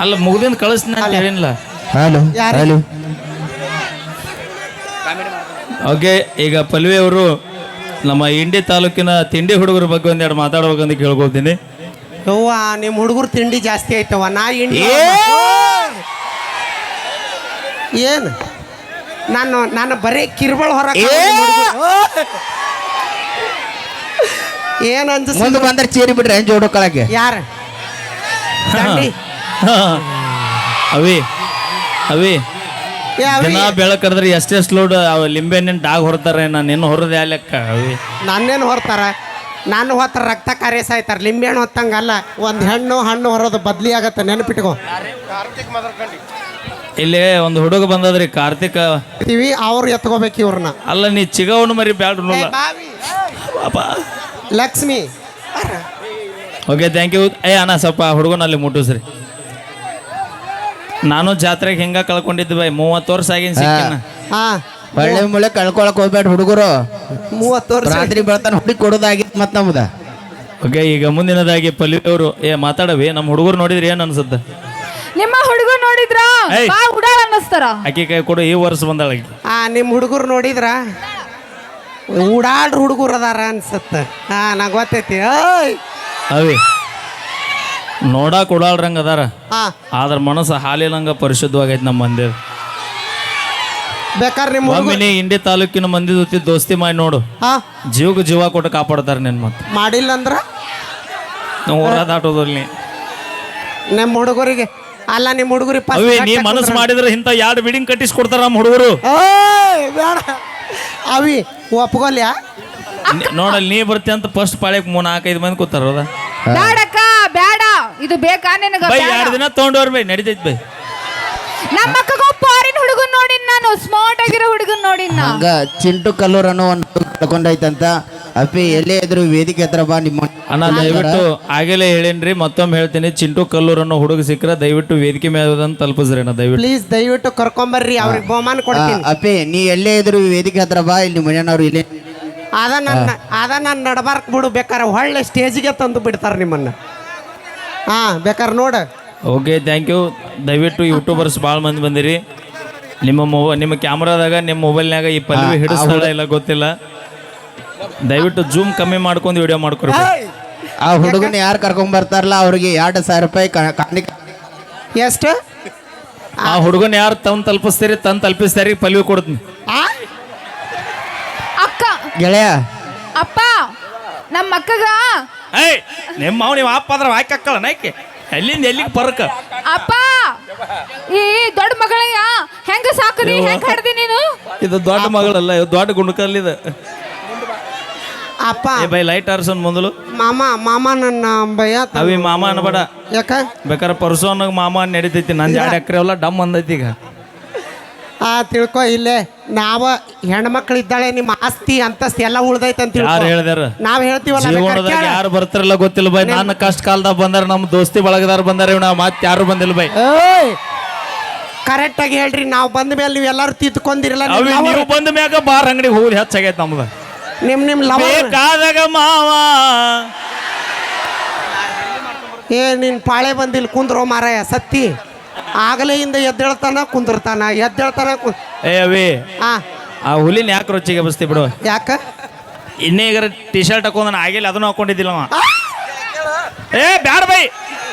ಅಲ್ಲ ಮುಗ್ದಿಂದ ಕಳಿಸ್ತೀನಿ ಅಂತ ಹೇಳಿಲ್ಲ. ಓಕೆ, ಈಗ ಪಲ್ವಿ ಅವರು ನಮ್ಮ ಇಂಡಿ ತಾಲೂಕಿನ ತಿಂಡಿ ಹುಡುಗರ ಬಗ್ಗೆ ಒಂದೆರಡು ಮಾತಾಡ್ಬೇಕಂತ ಕೇಳ್ಕೊತೀನಿ. ಯವ್ವ ನಿಮ್ಮ ಹುಡುಗರು ತಿಂಡಿ ಜಾಸ್ತಿ ಆಯ್ತವ. ನಾ ಇಂಡಿ ಏನು ನಾನು ಬರೀ ಕಿರ್ಬಳ ಹೊರ ಏನು ಅಂತ ಮುಂದೆ ಬಂದ್ರೆ ಚೇರಿ ಬಿಡ್ರಿ ಹೆಂಜ್ ಹೊಡ್ಕೊಳಕ್ಕೆ ಯಾರು ಅವಿ ಅವಿ ದಿನ ಬೆಳಕರ್ದ್ರೆ ಎಷ್ಟೆಷ್ಟು ಲೋಡ್ ಲಿಂಬೆ ಹಣ್ಣಿನ ಡಾಗ್ ಹೊರತಾರೆ. ನಾನು ಇನ್ನು ಹೊರದೆ ಲೆಕ್ಕ ಅವಿ. ನನ್ನೇನು ಹೊರ್ತಾರ? ನಾನು ಹೊತ್ತಾರ ರಕ್ತ ಕಾರ್ಯ ಸಾಯ್ತಾರೆ. ಲಿಂಬೆಹಣ್ಣು ಹೊತ್ತಂಗಲ್ಲ, ಒಂದು ಹಣ್ಣು ಹೊರೋದು ಬದ್ಲಿ ಆಗತ್ತೆ, ನೆನಪಿಟ್ಕೋ. ಇಲ್ಲಿ ಒಂದು ಹುಡುಗ ಬಂದದ್ರಿ ಕಾರ್ತಿಕ್, ಅವ್ರು ಎತ್ಕೋಬೇಕು ಇವ್ರನ್ನ. ಅಲ್ಲ ನೀ ಚಿಗವನು ಮರಿ ಬ್ಯಾಡ್ರು ಲಕ್ಷ್ಮಿ. Okay, thank you. ಅಣ್ಣ ಸ್ವಲ್ಪ ಹುಡುಗನಲ್ಲಿ ಮುಟ್ಟಿಸ್ರಿ. ನಾನು ಜಾತ್ರೆಗೆ ಹಿಂಗ ಕಳ್ಕೊಂಡಿದ್ದೆ ಬೈ. 30 ವರ್ಷ ಆಗಿನ ಸಿಕ್ಕಿನ. ಒಳ್ಳೆ ಮುಳೆ ಕಳ್ಕೊಳಕ್ ಹೋಗ್ಬೇಡ ಹುಡುಗರು. 30 ವರ್ಷ ರಾತ್ರಿ ಬೆಳತಾನ ಹುಡುಗಿ ಕೊಡೋದಾಗಿತ್ತು ಮತ್ ನಮ್ದ. ಓಕೆ, ಈಗ ಮುಂದಿನದಾಗಿ ಪಲ್ವಿ ಅವರು ಮಾತಾಡವಿ. ನಮ್ಮ ಹುಡುಗರು ನೋಡಿದ್ರಿ ಏನ್ ಅನ್ಸುತ್ತೆ? ನಿಮ್ಮ ಹುಡುಗರು ನೋಡಿದ್ರ ಉಡಾಳ ಅನ್ನಿಸ್ತಾರ. ಆಕಿ ಕೈ ಕೊಡು, ಈ ವರ್ಷ ಬಂದಾಳ. ನಿಮ್ಮ ಹುಡುಗರು ನೋಡಿದ್ರ ಉಡಾಳ್ರ ಹುಡುಗರು ಅದಾರ ಅನ್ಸತ್ತ. ನಂಗೆ ಗೊತ್ತೈತಿ. ಅವಿ ನೋಡಾಕ್ ಉಡಾಳ್ರಂಗ ಅದಾರ, ಆದ್ರ ಮನಸ್ಸು ಹಾಲಿನಂಗ ಪರಿಶುದ್ಧವಾಗೈತಿ ನಮ್ಮ ಮಂದಿ. ಬೇಕಾದ್ರೆ ನಿಮ್ಮ ಒಮ್ಮಿನಿ ಇಂಡಿ ತಾಲೂಕಿನ ಮಂದಿ ಜೊತೆ ದೋಸ್ತಿ ಮಾಡಿ ನೋಡು, ಜೀವಕ್ಕೆ ಜೀವ ಕೊಟ್ಟು ಕಾಪಾಡ್ತಾರೆ ನಿನ್. ಮತ್ತೆ ಮಾಡಿಲ್ಲ ಅಂದ್ರ ದಾಟೋದಲ್ಲಿ ನಿಮ್ಮ ಹುಡುಗರಿಗೆ ಅಲ್ಲ, ನಿಮ್ಮ ಹುಡುಗರಿಗೆ ಅವಿ ನೀ ಮನಸ್ಸು ಮಾಡಿದ್ರೆ ಇಂಥ 2 ಬಿಲ್ಡಿಂಗ್ ಕಟ್ಟಿಸ್ಕೊಡ್ತಾರ ನಮ್ಮ ಹುಡುಗರು. ಬೇಡ ಅವಿ ಒಪ್ಕೊಲ್ಯಾ? ನೋಡಲ್ಲಿ ನೀ ಬರ್ತಿ ಅಂತ ಫಸ್ಟ್ ಪಾಳ್ಯಕ್ 4-5 ಮಂದಿ ಕೂತಾರ. ಬೇಡಕ್ಕ ಬೇಡ, ಇದು ಬೇಕಾ ನಿನಗ? 2 ದಿನ ತಗೊಂಡವ್ರ ಬೈ, ನಡಿತೈತಿ ಬೈ. ನಮ್ಮ ಅಕ್ಕಗ ಫಾರಿನ್ ಹುಡುಗನ್ ನೋಡಿನ್ ನಾನು, ಸ್ಮಾರ್ಟ್ ಆಗಿರೋ ಹುಡುಗನ್ ನೋಡಿನ್. ಹಂಗ ಚಿಂಟು ಕಲ್ಲೂರ್ ಅನ್ನೋ ಒಂದು ಕಳ್ಕೊಂಡೈತಂತ. ಅಪ್ಪಿ ಎಲ್ಲೇ ಇದ್ರು ವೇದಿಕೆ ಹತ್ರ ಬಾ. ನಿಮ್ಮ ಅಣ್ಣ ದಯವಿಟ್ಟು ಆಗಲೇ ಹೇಳೇನ್ರಿ, ಮತ್ತೊಮ್ಮೆ ಹೇಳ್ತೀನಿ. ಚಿಂಟು ಕಲ್ಲೂರ್ ಅನ್ನೋ ಹುಡುಗ ಸಿಕ್ಕರೆ ದಯವಿಟ್ಟು ವೇದಿಕೆ ಮೇಲೆ ತಲುಪಿಸ್ರಿ ಅಣ್ಣ. ದಯವಿಟ್ಟು ಪ್ಲೀಸ್ ದಯವಿಟ್ಟು ಕರ್ಕೊಂಬರ್ರಿ, ಅವ್ರಿಗೆ ಬಹುಮಾನ ಕೊಡ್ತೀನಿ. ಅಪ್ಪಿ ನೀ ಎಲ್ಲೇ ಇದ್ರು ವೇದಿಕೆ ಹತ್ರ ಬಾ. ಇಲ್ಲಿ ಮನೆಯವ್ರು ಇಲ್ಲಿ ಅದ ನನ್ನ ನಡಬಾರ್ಕ್ ಬಿಡು. ಬೇಕಾರೆ ಹೊಳ್ಳೆ ಸ್ಟೇಜಿಗೆ ತಂದು ಬಿಡ್ತಾರೆ ನಿಮ್ಮನ್ನ. ಬೇಕಾರೆ ನೋಡ. Okay, thank you. ದಯವಿಟ್ಟು ಯೂಟ್ಯೂಬರ್ಸ್ ಭಾಳ ಮಂದಿ ಬಂದಿರಿ. ನಿಮ್ಮ ಕ್ಯಾಮ್ರಾದಾಗ ನಿಮ್ಮ ಮೊಬೈಲ್ನಾಗ ಈ ಪಲ್ವಿ ಹಿಡಿಸ್ತಾಳ ಇಲ್ಲ ಗೊತ್ತಿಲ್ಲ. ದಯವಿಟ್ಟು ಜೂಮ್ ಕಮ್ಮಿ ಮಾಡ್ಕೊಂಡು ವಿಡಿಯೋ ಮಾಡ್ಕೊರಿ. ಆ ಹುಡುಗನ ಯಾರು ಕರ್ಕೊಂಡ್ ಬರ್ತಾರಲ್ಲ ಅವ್ರಿಗೆ 2,000 ರೂಪಾಯಿ ಕಾಣಿಕೆ. ಎಷ್ಟು? ಆ ಹುಡುಗನ ಯಾರು ತಲುಪಿಸ್ತಾರಿ ಪಲ್ವಿ ಕೊಡ್ತೀನಿ. ಅಕ್ಕ ಗೆಳೆಯ ಅಪ್ಪ ನಮ್ಮ ಅಕ್ಕಗ ನಿಮ್ಮ ನೀವು ಅಪ್ಪ ಅದ್ರ ಹಾಕಕ್ಕಳ ನೈಕೆ ಎಲ್ಲಿಂದ ಎಲ್ಲಿಗೆ ಬರಕ. ಅಪ್ಪ ಈ ದೊಡ್ಡ ಮಗಳಯ್ಯ ಹೆಂಗ ಸಾಕದಿ, ಹೆಂಗ ಹಡ್ದಿ ನೀನು? ಇದು ದೊಡ್ಡ ಮಗಳಲ್ಲ, ಇದು ದೊಡ್ಡ ಗುಂಡಕಲ್ಲಿದೆ. ಅಪ್ಪ ಬೈ ಲೈಟ್ ಆರ್ಸನ್ ಮೊದಲು. ಮಾಮ ನನ್ನ ಭಯ ಅವಿ ಮಾಮ ಅನ್ಬೇಡ. ಯಾಕ? ಬೇಕಾರೆ ಪರ್ಸೋನಾಗ ಮಾಮ ನಡೀತೈತಿ. ನನ್ನ 2 ಎಕರೆ ಎಲ್ಲ ಡಮ್ ಅಂದೈತಿ. ಈಗ ತಿಳ್ಕೊ, ಇಲ್ಲೇ ನಾವ ಹೆಣ್ಮಕ್ಳು ಇದ್ದಾಳೆ, ನಿಮ್ಮ ಆಸ್ತಿ ಅಂತಸ್ತಿ ಎಲ್ಲ ಉಳ್ದೈತೆ ಅಂತ ಯಾರು ಹೇಳ್ದಾರ? ನಾವ್ ಹೇಳ್ತೀವಲ್ಲ. ಜೀವನದಾಗ ಯಾರು ಬರ್ತಾರಲ್ಲ ಗೊತ್ತಿಲ್ಲ ಬೈ. ನನ್ನ ಕಷ್ಟ ಕಾಲದಾಗ ಬಂದಾರ, ನಮ್ಮ ದೋಸ್ತಿ ಬಳಗದಾರ ಬಂದಾರ, ನಾವು ಮತ್ತೆ ಯಾರು ಬಂದಿಲ್ಲ ಬೈ. ಕರೆಕ್ಟ್ ಆಗಿ ಹೇಳ್ರಿ. ನಾವು ಬಂದ ಮೇಲೆ ನೀವು ಎಲ್ಲಾರು ತಿತ್ಕೊಂಡಿರಲ್ಲ. ನೀವು ಬಂದ ಮ್ಯಾಗ ಬಾರ್ ಅಂಗಡಿಗೆ ಹೋಗಿ ಹೆಚ್ಚಾಗೈತೆ ನಮ್ದು. ನಿಮ್ ಬೇಕಾದಾಗ ಮಾವ ನಿನ್ ಪಾಳೆ ಬಂದಿಲ್ಲ ಕುಂದ್ರೋ ಮಾರಾಯ ಸತ್ತಿ. ಆಗಲೇ ಹಿಂದ ಎದ್ದೇಳ್ತಾನ ಕುಂದಿರ್ತಾನ, ಎದ್ದೇಳ್ತಾನ. ಅವಿ ಆ ಹುಲಿನ ಯಾಕೆ ರೊಚ್ಚಿಗೆ ಬಸ್ತಿ ಬಿಡು. ಯಾಕ? ಇನ್ನೀಗ ಟಿ ಶರ್ಟ್ ಹಾಕೊಂಡ್ ಆಗಿಲ್ಲ, ಅದನ್ನು ಹಾಕೊಂಡಿದ್ದಿಲ್ಲ. ಬ್ಯಾಡ ಬೈ,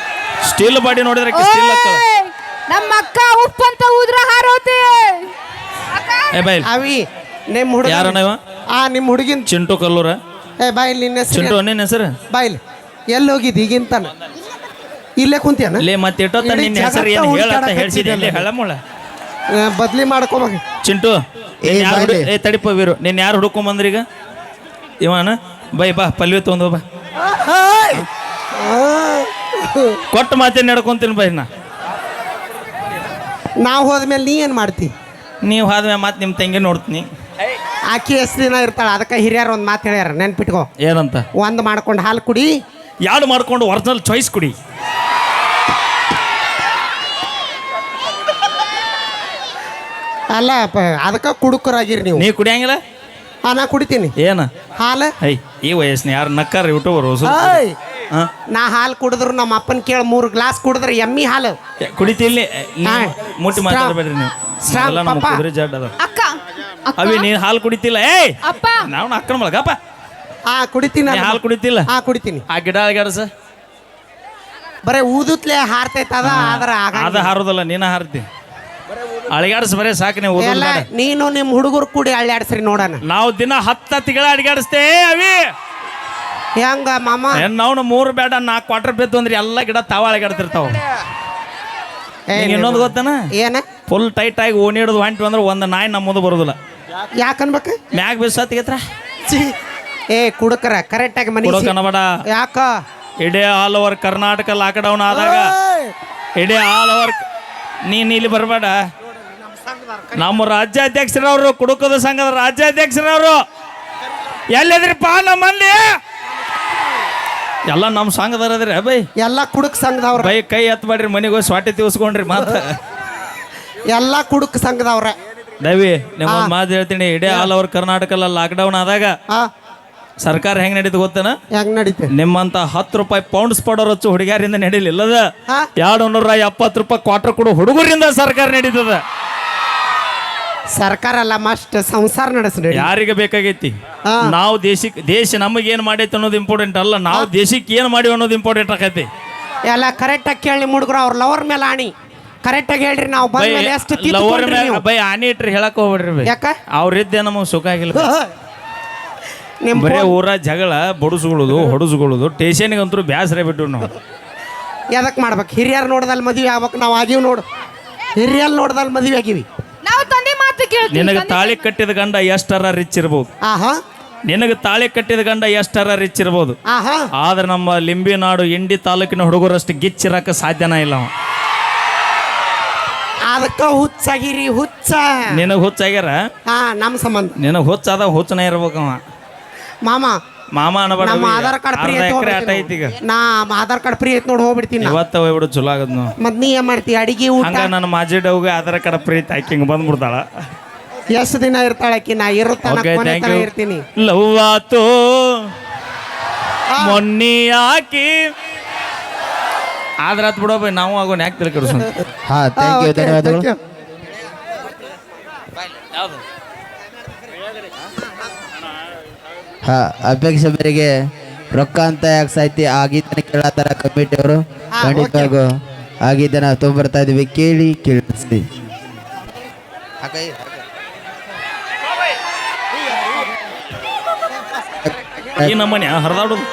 ಸ್ಟೀಲ್ ಬಾಡಿ ನೋಡಿದ್ರೆ ಸ್ಟೀಲ್ ಹಾಕಲ್ಲ. ನಮ್ಮ ಅಕ್ಕ ಉಪ್ಪಂತ ಊದ್ರ ಹಾರೋತಿ. ಬೈ ಅವಿ ನಿಮ್ಮ ಹುಡುಗ ಯಾರಣ್ಣ ಇವ? ನಿಮ್ಮ ಹುಡುಗಿನ ಚಿಂಟು ಕಲ್ಲೂರ. ಬಾಯಿಲ್ ನಿನ್ನ ಹೆಸರು? ಚಿಂಟು ನಿನ್ನ ಹೆಸರು? ಬಾಯಿಲ್ ಎಲ್ಲಿ ಹೋಗಿದ್ದು ಈಗಿಂತಾನ? ಇಲ್ಲೇ ಕುಂತಿಯನ? ಇಲ್ಲೇ ಮತ್ತೆ ಇಟ್ಟೋತ ನಿನ್ನ ಹೆಸರು ಏನು ಹೇಳತ್ತ ಹೇಳ್ಸಿದೆ ಹೇಳಮೂಳ ಬದ್ಲಿ ಮಾಡ್ಕೋಬೇಕು. ಚಿಂಟು ತಡಿಪ ವೀರು, ನೀನು ಯಾರು ಹುಡ್ಕೊಂಬಂದ್ರಿ ಈಗ? ಇವನ ಬೈ ಬಾ ಪಲ್ವಿ ತೊಗೊಂಡು ಬಾ. ಕೊಟ್ಟು ಮಾತೇನು ನಡ್ಕೊಂತೀನಿ ಬೈ. ನಾವು ಹೋದ್ಮೇಲೆ ನೀ ಏನು ಮಾಡ್ತಿ? ನೀವು ಹೋದ್ಮೇಲೆ ಮತ್ತೆ ನಿಮ್ಮ ತಂಗಿ ನೋಡ್ತೀನಿ. ಆಕಿ ಎಷ್ಟು ದಿನ ಇರ್ತಾಳೆ, ಅದಕ್ಕೆ ಹಿರಿಯರು ಒಂದು ಮಾತು ಹೇಳ್ಯಾರ, ನೆನ್ಪಿಟ್ಕೋ. ಏನಂತ? 1 ಮಾಡ್ಕೊಂಡು ಹಾಲು ಕುಡಿ, 2 ಮಾಡ್ಕೊಂಡು ಒರಿಜಿನಲ್ ಚಾಯ್ಸ್ ಕುಡಿ. ಅಲ್ಲ ಅದಕ್ಕೆ ಕುಡುಕರಾಗಿರಿ ನೀವು. ನೀ ಕುಡಿಯಂಗಿಲ್ಲ? ನಾ ಕುಡಿತೀನಿ. ಏನು ಹಾಲು? ಐ ಈ ವಯಸ್ಸಿನ ಯಾರು ನಕ್ಕಾರ ಯೂಟ್ಯೂಬರ್ ಹೊಸ ಏಯ್! ನಾ ಹಾಲು ಕುಡಿದ್ರು ನಮ್ಮ ಅಪ್ಪನ ಕೇಳಿ 3 ಗ್ಲಾಸ್ ಕುಡಿದ್ರೆ ಎಮ್ಮಿ ಹಾಲು ಕುಡಿತಿಲ್ಲಿ ಹಾ. ಮುಟ್ಟಿ ಮಾತಾಡಬೇಡ್ರಿ ನೀವು ಸ್ಟ್ರಾಂಗ್ ಎಲ್ಲ ನಮ್ಮ ಪಾಪ. ಕುದುರೆ ಜಾಡ್ ಅದ ಅಕ್ಕ ಅಕ್ಕ ಅವಿ ನೀನ್ ಹಾಲು ಕುಡಿತಿಲ್ಲ ಏಯ್ ಅಪ್ಪ ನಾವು ಅಕ್ಕನ ಮಲಗಪ್ಪ ಕುಡಿತೀನಿ ನೀ ಹಾಲು ಕುಡಿತಿಲ್ಲ ಕುಡಿತೀನಿ ಆ ಗಿಡ ಅಳಗಾಡಸ ಬರೇ ಊದುತ್ಲೆ ಹಾರ್ತೈತ ಅದ ಆದ್ರ ಅದ ಹಾರೋದಲ್ಲ ನೀನ ಹಾರ್ತಿ ಅಳಿಗಾಡ್ಸ್ ಬರೇ ಸಾಕು ನೀವು ಓದೋದ್ ಎಲ್ಲ ಬೇಡ. ನೀನು ನಿಮ್ಮ ಹುಡುಗರು ಕೂಡಿ ಅಳ್ಳಾಡ್ಸ್ರಿ ನೋಡೋಣ ನಾವು ದಿನ 10 ತಿಂಗಳ ಅಡಿಗಾಡಿಸ್ತೇ ಅವಿ ಹೆಂಗ ಮಾಮ ನಾವು 3 ಬೇಡ 4 ಕ್ವಾರ್ಟರ್ ಬೇಕು ಅಂದ್ರೆ ಎಲ್ಲ ಗಿಡ ತಾವ ಅಳಿಗಾಡ್ತಿರ್ತಾವ ಇನ್ನೊಂದು ಗೊತ್ತನ ಏನ ಫುಲ್ ಟೈಟ್ ಆಗಿ ಓಣಿ ಹಿಡಿದು ಹೊಂಟು ಅಂದ್ರೆ ಒಂದು ನಾಯಿ ನಮ್ಮ ಮುಂದೆ ಬರೋದಿಲ್ಲ ಯಾಕನ್ಬೇಕ ಮ್ಯಾಗ ಬಿಸತ್ತಿಗೆತ್ರ ಏ ಕುಡುಕರ ಕರೆಕ್ಟ್ ಆಗಿ ಮನಿ ಕೊಡೋಕನಬೇಡ ಯಾಕ ಇಡೀ ಆಲ್ ಓವರ್ ಕರ್ನಾಟಕ ಲಾಕ್ಡೌನ್ ಆದಾಗ ಇಡೀ ಆಲ್ ಓವರ್ ನೀನ್ ಇಲ್ಲಿ ಬರಬೇಡ ನಮ್ಮ ರಾಜ್ಯಾಧ್ಯಕ್ಷರವರು ಕುಡುಕದ ಸಂಘದ ರಾಜ್ಯಾಧ್ಯಕ್ಷರವರು ಎಲ್ಲಿದ್ರಿಪ್ಪ ನಮ್ಮ ಮಂದಿ ಎಲ್ಲ ನಮ್ಮ ಸಂಘದವ್ರದ್ರಿ ಬೈ ಎಲ್ಲಾ ಕುಡುಕ್ ಸಂಘದವ್ರ ಬೈ ಕೈ ಎತ್ತಬೇಡ್ರಿ ಮನೆಗೆ ಹೋಗಿ ಸ್ವಾಟಿ ತಿಳ್ಸ್ಕೊಂಡ್ರಿ ಮಾತ ಎಲ್ಲಾ ಕುಡುಕ್ ಸಂಘದವ್ರ ದವಿ ನಿಮ್ಮೊಂದು ಮಾತು ಹೇಳ್ತೀನಿ ಇಡೀ ಆಲ್ ಓವರ್ ಕರ್ನಾಟಕ ಲಾಕ್ಡೌನ್ ಆದಾಗ ಆ ಸರ್ಕಾರ ಹೆಂಗ್ ನಡೀತು ಗೊತ್ತನ ಹೆಂಗ್ ನಡೀತೆ ನಿಮ್ಮಂತ 10 ರೂಪಾಯಿ ಪೌಂಡ್ಸ್ ಪಡೋರ್ ಹಚ್ಚು ಹುಡುಗಿಯರಿಂದ ನಡೀಲಿಲ್ಲದ ಹಾ? 270 ರೂಪಾಯಿ ಕ್ವಾರ್ಟರ್ ಕೊಡು ಹುಡುಗರಿಂದ ಸರ್ಕಾರ ನಡೀತದ ಸರ್ಕಾರ ಅಲ್ಲ ಮಸ್ಟ್ ಸಂಸಾರ ನಡೆಸ್ರಿ ಯಾರಿಗೆ ಬೇಕಾಗೈತಿ ಹಾ. ನಾವು ದೇಶ ನಮಗೇನ್ ಮಾಡೈತಿ ಅನ್ನೋದು ಇಂಪಾರ್ಟೆಂಟ್ ಅಲ್ಲ ನಾವು ದೇಶಕ್ಕೆ ಏನ್ ಮಾಡಿವಿ ಅನ್ನೋದು ಇಂಪಾರ್ಟೆಂಟ್ ಆಕೈತಿ ಎಲ್ಲ ಕರೆಕ್ಟ್ ಆಗಿ ಕೇಳಿ ಹುಡುಗರು ಅವ್ರ ಲವರ್ ಮೇಲೆ ಆಣಿ ಕರೆಕ್ಟ್ ಆಗಿ ಹೇಳ್ರಿ ನಾವು ಬಂದ ಮೇಲೆ ಎಷ್ಟು ಲವರ್ ತಿದ್ದುಕೊಂಡ್ರಿ ನೀವು? ಬೈ ಆನಿ ಇಟ್ರಿ ಹೇಳಕ್ ಹೋಗ್ಬಿಡ್ರಿ ಬೈ ಯಾಕ ಅವ್ರಿದ್ದೆ ನಮಗೆ ಸುಖ ಆಗಿಲ್ಲ ನಿಮ್ ಬರೇ ಊರ ಜಗಳ ಬಡಿಸ್ಕೊಳ್ಳೋದು ಹೊಡಸ್ಕೊಳ್ಳೋದು ಟೇಷನ್ಗಂತೂ ಬ್ಯಾಸರ ಬಿಟ್ಟು ನಾವು ಎದಕ್ ಮಾಡ್ಬೇಕು ಹಿರಿಯರ್ ನೋಡ್ದಲ್ಲಿ ಮದ್ವೆ ಆಗ್ಬೇಕು ನಾವು ಆಗಿವ್ ನೋಡು ಹಿರಿಯರ್ ನೋಡ್ದಲ್ಲಿ ಮದ್ವೆ ಆಗಿವಿ ನಾವು ತಂದೆ ಮಾತು ಕೇಳ್ತೀವಿ ನಿನಗೆ ತಾಳಿ ಕಟ್ಟಿದ ಗಂಡ ಎಷ್ಟರ ರಿಚ್ ಇರ್ಬೋದು ಆಹಾ ನಿನಗೆ ತಾಳಿ ಕಟ್ಟಿದ ಗಂಡ ಎಷ್ಟರ ರಿಚ್ ಇರ್ಬೋದು ಆಹಾ ಆದ್ರೆ ನಮ್ಮ ಲಿಂಬಿನಾಡು ಇಂಡಿ ತಾಲೂಕಿನ ಹುಡುಗರಷ್ಟು ಗಿಚ್ಚಿರಕ್ಕೆ ಸಾಧ್ಯನ ಇಲ್ಲ ಅವ. ಅದಕ್ಕ ಹುಚ್ಚಾಗಿರಿ ಹುಚ್ಚ ನಿನಗೆ ಹುಚ್ಚಾಗ್ಯಾರ ಹಾ ನಮ್ಮ ಸಂಬಂಧ ನಿನಗೆ ಹುಚ್ಚಾದ ಹುಚ್ಚನ ಇರ್ಬೇಕು ಅವ ಮಾಮ ಮಾಮ ಅನ್ಬೇಡ ನಮ್ಮ ಆಧಾರ್ ಕಾರ್ಡ್ ಫ್ರೀ ಅರ್ಧ ಐತಿ ಎಕರೆ ಆಟ ಐತಿ ಈಗ ನಾ ಆಧಾರ್ ಕಾರ್ಡ್ ಫ್ರೀ ಐತಿ ನೋಡಿ ಹೋಗ್ಬಿಡ್ತೀನಿ ನಾ. ಇವತ್ತ ಹೋಗ್ಬಿಡು ಚಲೋ ಆಗದ್ ನಾವು ಮತ್ ನೀ ಏನ್ ಮಾಡ್ತಿ ಅಡಿಗೆ ಊಟ ಹಂಗ ನನ್ನ ಮಾಜಿ ಡವ್ಗೆ ಆಧಾರ್ ಕಾರ್ಡ್ ಪ್ರೀತಿ ಆಕಿ ಹಿಂಗೆ ಬಂದ್ಬಿಡ್ತಾಳ ಎಷ್ಟು ದಿನ ಇರ್ತಾಳಕಿ ನಾ ಇರುತ್ತಾನ ಓಕೆ ಕೊನೆ ಥ್ಯಾಂಕ್ ತನ ಯು ಇರ್ತೀನಿ ಲವ್ ಆತು ಮೊನ್ನಿ ಹಾಕಿ ಆದ್ರ ಆತ್ ಬಿಡೋ ಬೈ ನಾವು ಆಗೋಣ ಯಾಕೆ ತಿಳ್ಕೊಡ್ಸೋಣ ಹಾ ಥ್ಯಾಂಕ್ ಯು ಧನ್ಯವಾದಗಳು ಹಾ ಅಪೇಕ್ಷೆ ಮೇರೆಗೆ ರೊಕ್ಕ ಅಂತ ಯಾಕೆ ಸಾಯ್ತಿ ಆಗಿದ್ದನ ಕೇಳತ್ತಾರ ಕಮಿಟಿ ಅವರು ಹಾ, ಖಂಡಿತವಾಗೂ ಆಗಿದ್ದನ ತೊಗೊಂಬರ್ತಾ ಇದೀವಿ ಕೇಳಿ ಕೇಳಿಸ್ತಿ ಈ ನಮ್ಮನೆ ಹರಿದಾಡೋದು